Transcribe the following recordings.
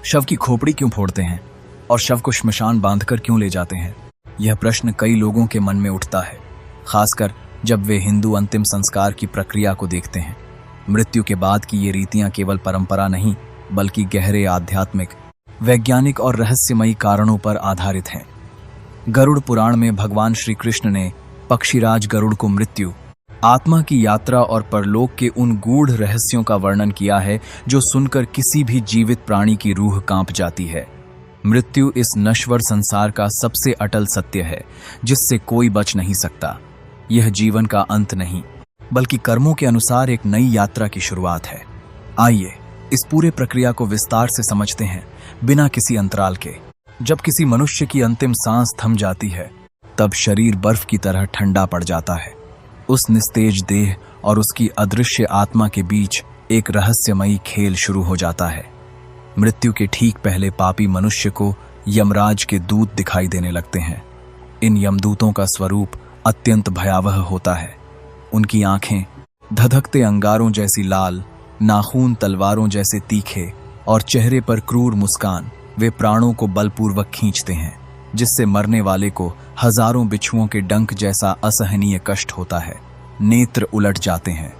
शव की खोपड़ी क्यों फोड़ते हैं और शव को श्मशान बांधकर क्यों ले जाते हैं? यह प्रश्न कई लोगों के मन में उठता है, खासकर जब वे हिंदू अंतिम संस्कार की प्रक्रिया को देखते हैं। मृत्यु के बाद की ये रीतियां केवल परंपरा नहीं, बल्कि गहरे आध्यात्मिक, वैज्ञानिक और रहस्यमयी कारणों पर आधारित हैं। गरुड़ पुराण में भगवान श्री कृष्ण ने पक्षीराज गरुड़ को मृत्यु, आत्मा की यात्रा और परलोक के उन गूढ़ रहस्यों का वर्णन किया है जो सुनकर किसी भी जीवित प्राणी की रूह कांप जाती है। मृत्यु इस नश्वर संसार का सबसे अटल सत्य है, जिससे कोई बच नहीं सकता। यह जीवन का अंत नहीं, बल्कि कर्मों के अनुसार एक नई यात्रा की शुरुआत है। आइए इस पूरे प्रक्रिया को विस्तार से समझते हैं, बिना किसी अंतराल के। जब किसी मनुष्य की अंतिम सांस थम जाती है, तब शरीर बर्फ की तरह ठंडा पड़ जाता है। उस निस्तेज देह और उसकी अदृश्य आत्मा के बीच एक रहस्यमयी खेल शुरू हो जाता है। मृत्यु के ठीक पहले पापी मनुष्य को यमराज के दूत दिखाई देने लगते हैं। इन यमदूतों का स्वरूप अत्यंत भयावह होता है। उनकी आंखें धधकते अंगारों जैसी लाल, नाखून तलवारों जैसे तीखे और चेहरे पर क्रूर मुस्कान वे प्राणों को बलपूर्वक खींचते हैं, जिससे मरने वाले को हजारों बिच्छुओं के डंक जैसा असहनीय कष्ट होता है। नेत्र उलट जाते हैं,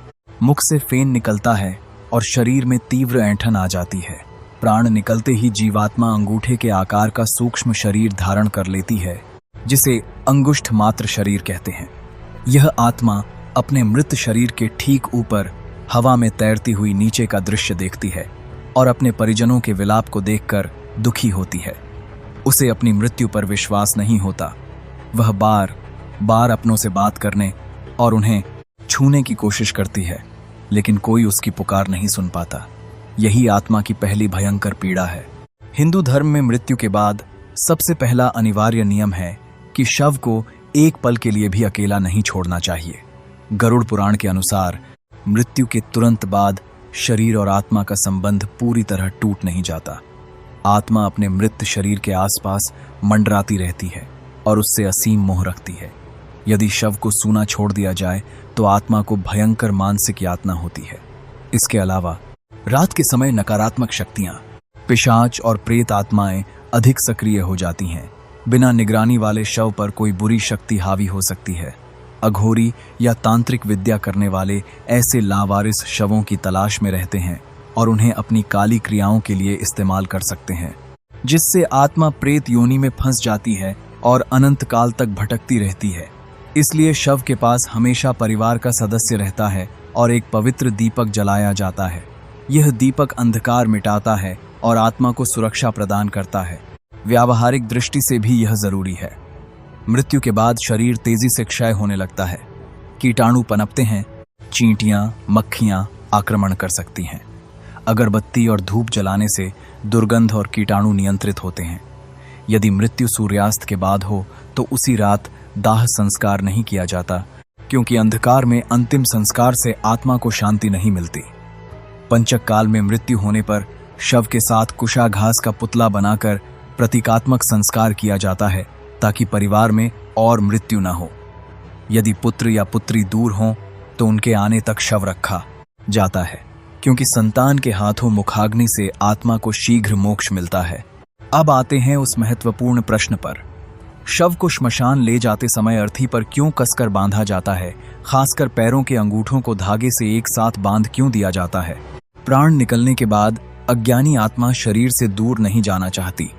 मुख से फेन निकलता है और शरीर में तीव्र ऐंठन आ जाती है। प्राण निकलते ही जीवात्मा अंगूठे के आकार का सूक्ष्म शरीर धारण कर लेती है, जिसे अंगुष्ठ मात्र शरीर कहते हैं। यह आत्मा अपने मृत शरीर के ठीक ऊपर हवा में तैरती हुई नीचे का दृश्य देखती है और अपने परिजनों के विलाप को देखकर दुखी होती है। उसे अपनी मृत्यु पर विश्वास नहीं होता। वह बार बार अपनों से बात करने और उन्हें छूने की कोशिश करती है, लेकिन कोई उसकी पुकार नहीं सुन पाता। यही आत्मा की पहली भयंकर पीड़ा है। हिंदू धर्म में मृत्यु के बाद सबसे पहला अनिवार्य नियम है कि शव को एक पल के लिए भी अकेला नहीं छोड़ना चाहिए। गरुड़ पुराण के अनुसार मृत्यु के तुरंत बाद शरीर और आत्मा का संबंध पूरी तरह टूट नहीं जाता। आत्मा अपने मृत शरीर के आसपास मंडराती रहती है और उससे असीम मोह रखती है। यदि शव को सूना छोड़ दिया जाए तो आत्मा को भयंकर मानसिक यातना होती है। इसके अलावा रात के समय नकारात्मक शक्तियां, पिशाच और प्रेत आत्माएं अधिक सक्रिय हो जाती हैं। बिना निगरानी वाले शव पर कोई बुरी शक्ति हावी हो सकती है। अघोरी या तांत्रिक विद्या करने वाले ऐसे लावारिस शवों की तलाश में रहते हैं और उन्हें अपनी काली क्रियाओं के लिए इस्तेमाल कर सकते हैं, जिससे आत्मा प्रेत योनि में फंस जाती है और अनंत काल तक भटकती रहती है। इसलिए शव के पास हमेशा परिवार का सदस्य रहता है और एक पवित्र दीपक जलाया जाता है। यह दीपक अंधकार मिटाता है और आत्मा को सुरक्षा प्रदान करता है। व्यावहारिक दृष्टि से भी यह जरूरी है। मृत्यु के बाद शरीर तेजी से क्षय होने लगता है। कीटाणु पनपते हैं, चींटियां, मक्खियां आक्रमण कर सकती हैं। अगरबत्ती और धूप जलाने से दुर्गंध और कीटाणु नियंत्रित होते हैं। यदि मृत्यु सूर्यास्त के बाद हो तो उसी रात दाह संस्कार नहीं किया जाता, क्योंकि अंधकार में अंतिम संस्कार से आत्मा को शांति नहीं मिलती। पंचक काल में मृत्यु होने पर शव के साथ कुशाघास का पुतला बनाकर प्रतीकात्मक संस्कार किया जाता है, ताकि परिवार में और मृत्यु न हो। यदि पुत्र या पुत्री दूर हों तो उनके आने तक शव रखा जाता है, क्योंकि संतान के हाथों मुखाग्नि से आत्मा को शीघ्र मोक्ष मिलता है। अब आते हैं उस महत्वपूर्ण प्रश्न पर, शव को श्मशान ले जाते समय अर्थी पर क्यों कसकर बांधा जाता है? खासकर पैरों के अंगूठों को धागे से एक साथ बांध क्यों दिया जाता है? प्राण निकलने के बाद अज्ञानी आत्मा शरीर से दूर नहीं जाना चाहती।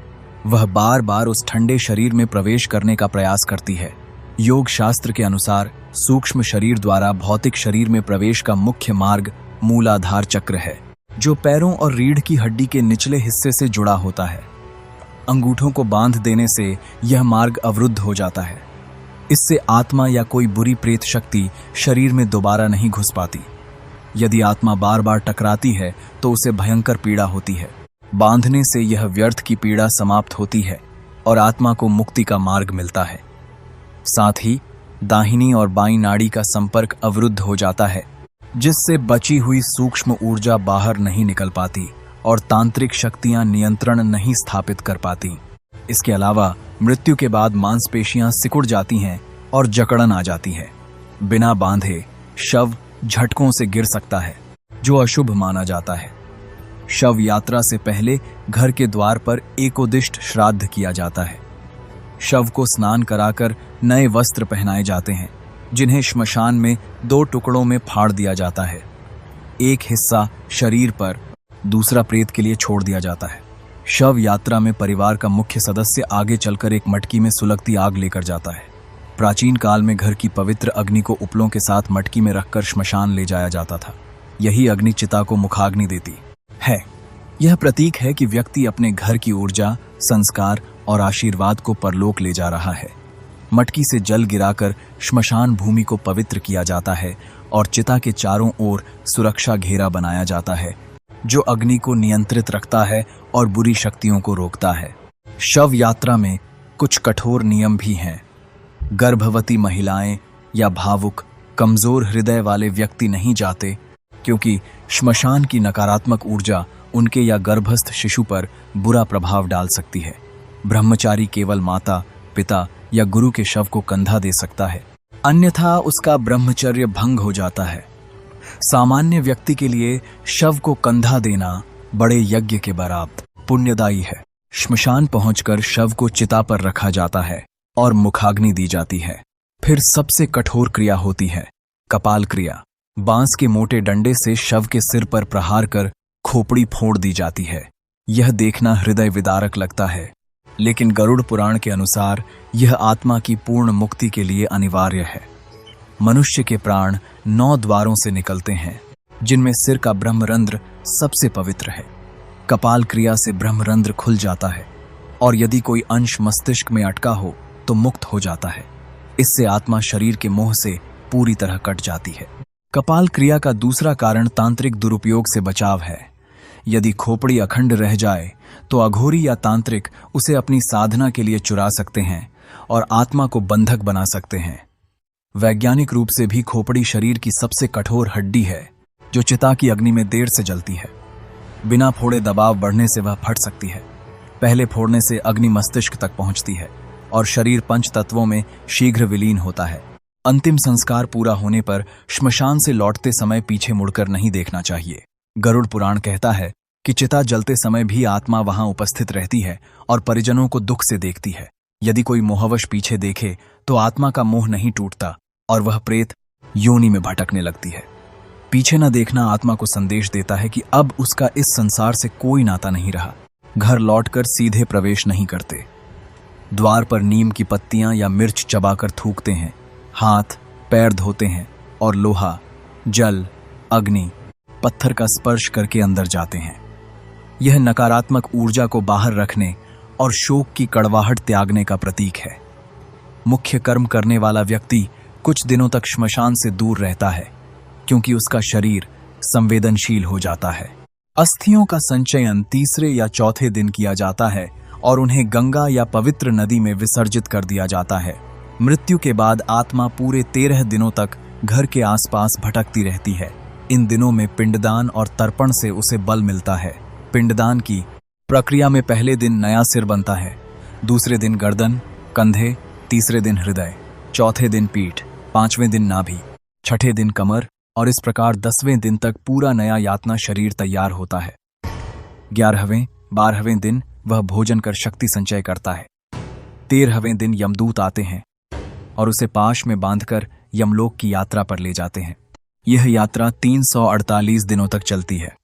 वह बार बार उस ठंडे शरीर में प्रवेश करने का प्रयास करती है। योग शास्त्र के अनुसार सूक्ष्म शरीर द्वारा भौतिक शरीर में प्रवेश का मुख्य मार्ग मूलाधार चक्र है, जो पैरों और रीढ़ की हड्डी के निचले हिस्से से जुड़ा होता है। अंगूठों को बांध देने से यह मार्ग अवरुद्ध हो जाता है। इससे आत्मा या कोई बुरी प्रेत शक्ति शरीर में दोबारा नहीं घुस पाती। यदि आत्मा बार बार टकराती है तो उसे भयंकर पीड़ा होती है। बांधने से यह व्यर्थ की पीड़ा समाप्त होती है और आत्मा को मुक्ति का मार्ग मिलता है। साथ ही दाहिनी और बाईं नाड़ी का संपर्क अवरुद्ध हो जाता है, जिससे बची हुई सूक्ष्म ऊर्जा बाहर नहीं निकल पाती और तांत्रिक शक्तियां नियंत्रण नहीं स्थापित कर पाती। इसके अलावा मृत्यु के बाद मांसपेशियां सिकुड़ जाती हैं और जकड़न आ जाती है। बिना बांधे शव झटकों से गिर सकता है, जो अशुभ माना जाता है। शव यात्रा से पहले घर के द्वार पर एकोदिष्ट श्राद्ध किया जाता है। शव को स्नान कराकर नए वस्त्र पहनाए जाते हैं, जिन्हें श्मशान में 2 टुकड़ों में फाड़ दिया जाता है। एक हिस्सा शरीर पर, दूसरा प्रेत के लिए छोड़ दिया जाता है। शव यात्रा में परिवार का मुख्य सदस्य आगे चलकर एक मटकी में सुलगती आग लेकर जाता है। प्राचीन काल में घर की पवित्र अग्नि को उपलों के साथ मटकी में रखकर श्मशान ले जाया जाता था। यही अग्नि चिता को मुखाग्नि देती है। यह प्रतीक है कि व्यक्ति अपने घर की ऊर्जा, संस्कार और आशीर्वाद को परलोक ले जा रहा है। मटकी से जल गिराकर श्मशान भूमि को पवित्र किया जाता है और चिता के चारों ओर सुरक्षा घेरा बनाया जाता है, जो अग्नि को नियंत्रित रखता है और बुरी शक्तियों को रोकता है। शव यात्रा में कुछ कठोर नियम भी हैं। गर्भवती महिलाएं या भावुक, कमजोर हृदय वाले व्यक्ति नहीं जाते, क्योंकि श्मशान की नकारात्मक ऊर्जा उनके या गर्भस्थ शिशु पर बुरा प्रभाव डाल सकती है। ब्रह्मचारी केवल माता, पिता या गुरु के शव को कंधा दे सकता है, अन्यथा उसका ब्रह्मचर्य भंग हो जाता है। सामान्य व्यक्ति के लिए शव को कंधा देना बड़े यज्ञ के बराबर पुण्यदायी है। श्मशान पहुंचकर शव को चिता पर रखा जाता है और मुखाग्नि दी जाती है। फिर सबसे कठोर क्रिया होती है कपाल क्रिया। बांस के मोटे डंडे से शव के सिर पर प्रहार कर खोपड़ी फोड़ दी जाती है। यह देखना हृदय विदारक लगता है, लेकिन गरुड़ पुराण के अनुसार यह आत्मा की पूर्ण मुक्ति के लिए अनिवार्य है। मनुष्य के प्राण 9 द्वारों से निकलते हैं, जिनमें सिर का ब्रह्मरंध्र सबसे पवित्र है। कपाल क्रिया से ब्रह्मरंध्र खुल जाता है और यदि कोई अंश मस्तिष्क में अटका हो तो मुक्त हो जाता है। इससे आत्मा शरीर के मोह से पूरी तरह कट जाती है। कपाल क्रिया का दूसरा कारण तांत्रिक दुरुपयोग से बचाव है। यदि खोपड़ी अखंड रह जाए तो अघोरी या तांत्रिक उसे अपनी साधना के लिए चुरा सकते हैं और आत्मा को बंधक बना सकते हैं। वैज्ञानिक रूप से भी खोपड़ी शरीर की सबसे कठोर हड्डी है, जो चिता की अग्नि में देर से जलती है। बिना फोड़े दबाव बढ़ने से वह फट सकती है। पहले फोड़ने से अग्नि मस्तिष्क तक पहुंचती है और शरीर 5 तत्वों में शीघ्र विलीन होता है। अंतिम संस्कार पूरा होने पर श्मशान से लौटते समय पीछे मुड़कर नहीं देखना चाहिए। गरुड़ पुराण कहता है कि चिता जलते समय भी आत्मा वहां उपस्थित रहती है और परिजनों को दुख से देखती है। यदि कोई मोहवश पीछे देखे तो आत्मा का मोह नहीं टूटता और वह प्रेत योनि में भटकने लगती है। पीछे न देखना आत्मा को संदेश देता है कि अब उसका इस संसार से कोई नाता नहीं रहा। घर लौटकर सीधे प्रवेश नहीं करते। द्वार पर नीम की पत्तियां या मिर्च चबाकर थूकते हैं। हाथ पैर धोते हैं और लोहा, जल, अग्नि, पत्थर का स्पर्श करके अंदर जाते हैं। यह नकारात्मक ऊर्जा को बाहर रखने और शोक की कड़वाहट त्यागने का प्रतीक है। मुख्य कर्म करने वाला व्यक्ति कुछ दिनों तक श्मशान से दूर रहता है, क्योंकि उसका शरीर संवेदनशील हो जाता है। अस्थियों का संचयन तीसरे या चौथे दिन किया जाता है और उन्हें गंगा या पवित्र नदी में विसर्जित कर दिया जाता है। मृत्यु के बाद आत्मा पूरे 13 दिनों तक घर के आसपास भटकती रहती है। इन दिनों में पिंडदान और तर्पण से उसे बल मिलता है। पिंडदान की प्रक्रिया में पहले दिन नया सिर बनता है, दूसरे दिन गर्दन, कंधे, तीसरे दिन हृदय, चौथे दिन पीठ, 5वें दिन नाभि, छठे दिन कमर और इस प्रकार 10वें दिन तक पूरा नया यातना शरीर तैयार होता है। 11वें, 12वें दिन वह भोजन कर शक्ति संचय करता है। 13वें दिन यमदूत आते हैं और उसे पाश में बांधकर यमलोक की यात्रा पर ले जाते हैं। यह यात्रा 348 दिनों तक चलती है।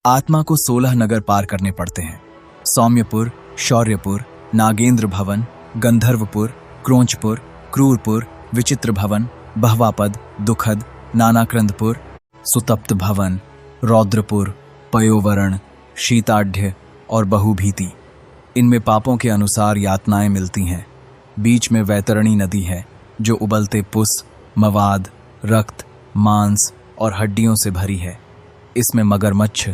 आत्मा को 16 नगर पार करने पड़ते हैं। सौम्यपुर, शौर्यपुर, नागेंद्र भवन, गंधर्वपुर, क्रोंचपुर, क्रूरपुर, विचित्र भवन, बहवापद, दुखद, नानाक्रंदपुर, सुतप्त भवन, रौद्रपुर, पयोवरण, शीताढ्य और बहुभीति। इनमें पापों के अनुसार यातनाएं मिलती हैं। बीच में वैतरणी नदी है, जो उबलते पुस, मवाद, रक्त, मांस और हड्डियों से भरी है। इसमें मगरमच्छ,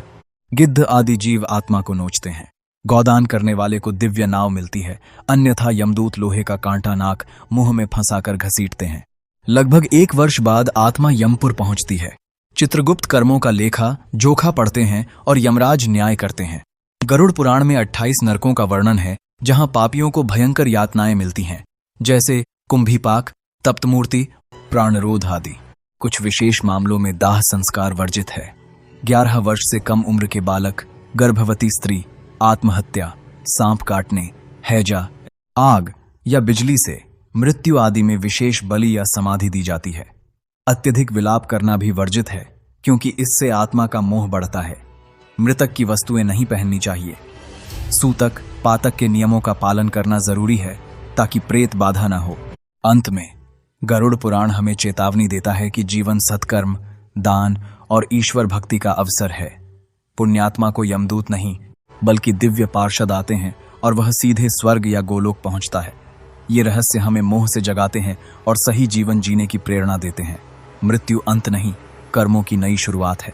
गिद्ध आदि जीव आत्मा को नोचते हैं। गोदान करने वाले को दिव्य नाव मिलती है, अन्यथा यमदूत लोहे का कांटा नाक मुंह में फंसाकर घसीटते हैं। लगभग 1 वर्ष बाद आत्मा यमपुर पहुंचती है। चित्रगुप्त कर्मों का लेखा जोखा पढ़ते हैं और यमराज न्याय करते हैं। गरुड़ पुराण में 28 नरकों का वर्णन है, जहां पापियों को भयंकर यातनाएं मिलती हैं, जैसे कुंभीपाक, तप्तमूर्ति, प्राणरोध आदि। कुछ विशेष मामलों में दाह संस्कार वर्जित है। 11 वर्ष से कम उम्र के बालक गर्भवती स्त्री, आत्महत्या, सांप काटने, हैजा, आग या बिजली से मृत्यु आदि में विशेष बलि या समाधि दी जाती है। अत्यधिक विलाप करना भी वर्जित है, क्योंकि इससे आत्मा का मोह बढ़ता है। मृतक की वस्तुएं नहीं पहननी चाहिए। सूतक, पातक के नियमों का पालन करना जरूरी है ताकि प्रेत बाधा न हो। अंत में गरुड़ पुराण हमें चेतावनी देता है कि जीवन सत्कर्म, दान और ईश्वर भक्ति का अवसर है। पुण्यात्मा को यमदूत नहीं बल्कि दिव्य पार्षद आते हैं और वह सीधे स्वर्ग या गोलोक पहुंचता है। ये रहस्य हमें मोह से जगाते हैं और सही जीवन जीने की प्रेरणा देते हैं। मृत्यु अंत नहीं, कर्मों की नई शुरुआत है।